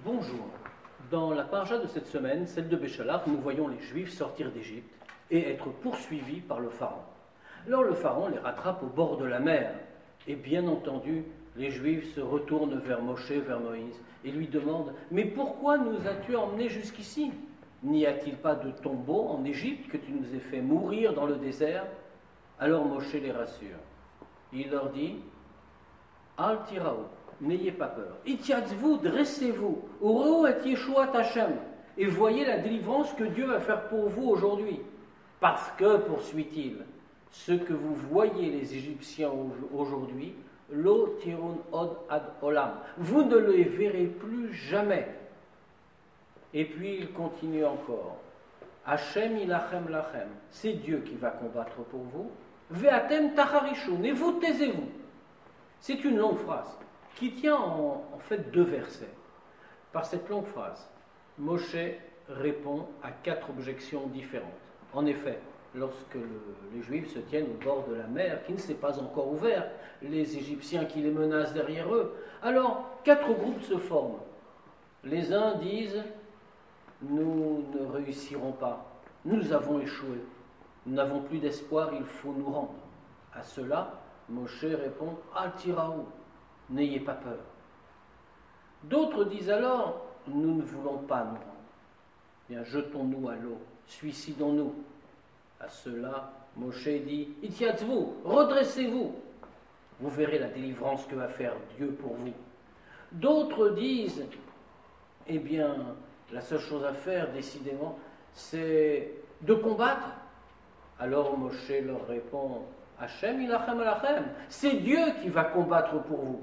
Bonjour. Dans la paracha de cette semaine, celle de Béchalach, nous voyons les Juifs sortir d'Égypte et être poursuivis par le Pharaon. Alors le Pharaon les rattrape au bord de la mer. Et bien entendu, les Juifs se retournent vers Moshe, vers Moïse, et lui demandent « Mais pourquoi nous as-tu emmenés jusqu'ici? N'y a-t-il pas de tombeau en Égypte que tu nous aies fait mourir dans le désert ?» Alors Moshe les rassure. Il leur dit « Al tiraou, n'ayez pas peur. Itiatzvou, dressez-vous, Ureu et Yeshuat Hashem, et voyez la délivrance que Dieu va faire pour vous aujourd'hui. Parce que, poursuit-il, ce que vous voyez les Égyptiens aujourd'hui, lo tirun od ad olam, vous ne les verrez plus jamais. » Et puis il continue encore. Hashem ilachem lachem, c'est Dieu qui va combattre pour vous. Ve'atem tacharishun, et vous taisez-vous. C'est une longue phrase qui tient en fait deux versets. Par cette longue phrase, Moshe répond à 4 objections différentes. En effet, lorsque les Juifs se tiennent au bord de la mer, qui ne s'est pas encore ouverte, les Égyptiens qui les menacent derrière eux, alors 4 groupes se forment. Les uns disent « Nous ne réussirons pas, nous avons échoué, nous n'avons plus d'espoir, il faut nous rendre. » À cela, Moshe répond « Al tiraou, n'ayez pas peur. » D'autres disent alors « Nous ne voulons pas nous rendre. Bien, jetons-nous à l'eau, suicidons-nous. » À cela, Moshe dit « Itiatzvou, redressez-vous. Vous verrez la délivrance que va faire Dieu pour vous. » D'autres disent « Eh bien, la seule chose à faire, décidément, c'est de combattre. » Alors Moshe leur répond « Hashem ilachem alachem, c'est Dieu qui va combattre pour vous. »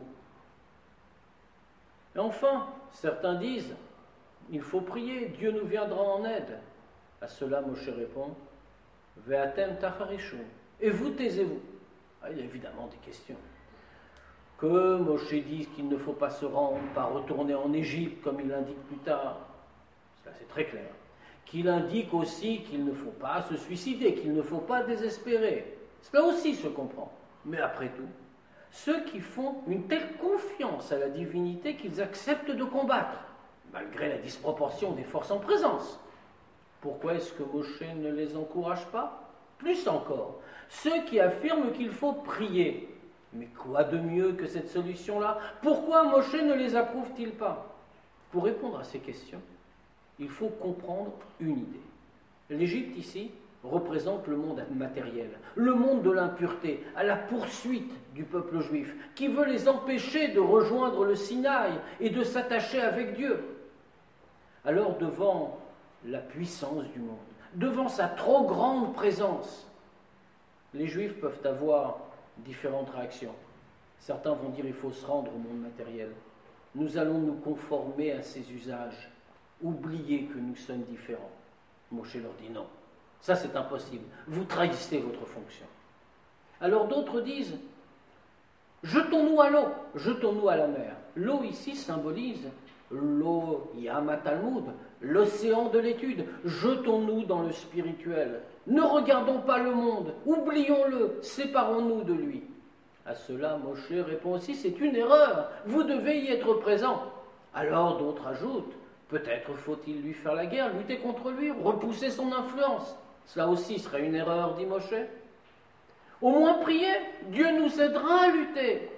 Et enfin, certains disent « Il faut prier, Dieu nous viendra en aide. » À cela, Moshe répond « Ve'atem tacharishun, et vous taisez-vous. » Il y a évidemment des questions. Que Moshe dise qu'il ne faut pas se rendre, pas retourner en Égypte, comme il l'indique plus tard, ça c'est très clair. Qu'il indique aussi qu'il ne faut pas se suicider, qu'il ne faut pas désespérer. Cela aussi se comprend. Mais après tout, ceux qui font une telle confiance à la divinité qu'ils acceptent de combattre, malgré la disproportion des forces en présence, pourquoi est-ce que Moshe ne les encourage pas? Plus encore, ceux qui affirment qu'il faut prier. Mais quoi de mieux que cette solution-là? Pourquoi Moshe ne les approuve-t-il pas? Pour répondre à ces questions, il faut comprendre une idée. L'Égypte ici représente le monde matériel, le monde de l'impureté, à la poursuite du peuple juif, qui veut les empêcher de rejoindre le Sinaï et de s'attacher avec Dieu. Alors devant la puissance du monde, devant sa trop grande présence, les Juifs peuvent avoir différentes réactions. Certains vont dire il faut se rendre au monde matériel. Nous allons nous conformer à ses usages, oublier que nous sommes différents. Moshe leur dit non, ça c'est impossible, vous trahissez votre fonction. Alors d'autres disent jetons-nous à l'eau, jetons-nous à la mer. L'eau ici symbolise l'eau Yama Talmud, l'océan de l'étude. Jetons-nous dans le spirituel. Ne regardons pas le monde, oublions-le, séparons-nous de lui. À cela, Moshe répond aussi, c'est une erreur, vous devez y être présent. Alors d'autres ajoutent, peut-être faut-il lui faire la guerre, lutter contre lui, repousser son influence. Cela aussi serait une erreur, dit Moshe. Au moins prier, Dieu nous aidera à lutter.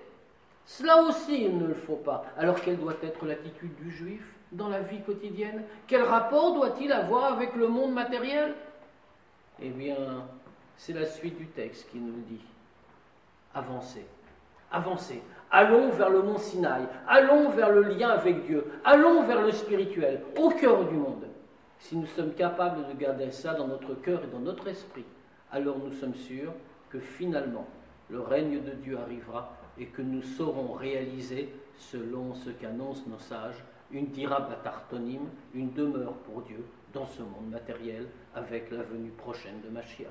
Cela aussi, il ne le faut pas. Alors quelle doit être l'attitude du juif dans la vie quotidienne? Quel rapport doit-il avoir avec le monde matériel? Eh bien, c'est la suite du texte qui nous le dit. Avancez, avancez. Allons vers le mont Sinaï, allons vers le lien avec Dieu, allons vers le spirituel, au cœur du monde. Si nous sommes capables de garder ça dans notre cœur et dans notre esprit, alors nous sommes sûrs que finalement, le règne de Dieu arrivera et que nous saurons réaliser, selon ce qu'annoncent nos sages, une dira batartonim, une demeure pour Dieu dans ce monde matériel avec la venue prochaine de Mashiach.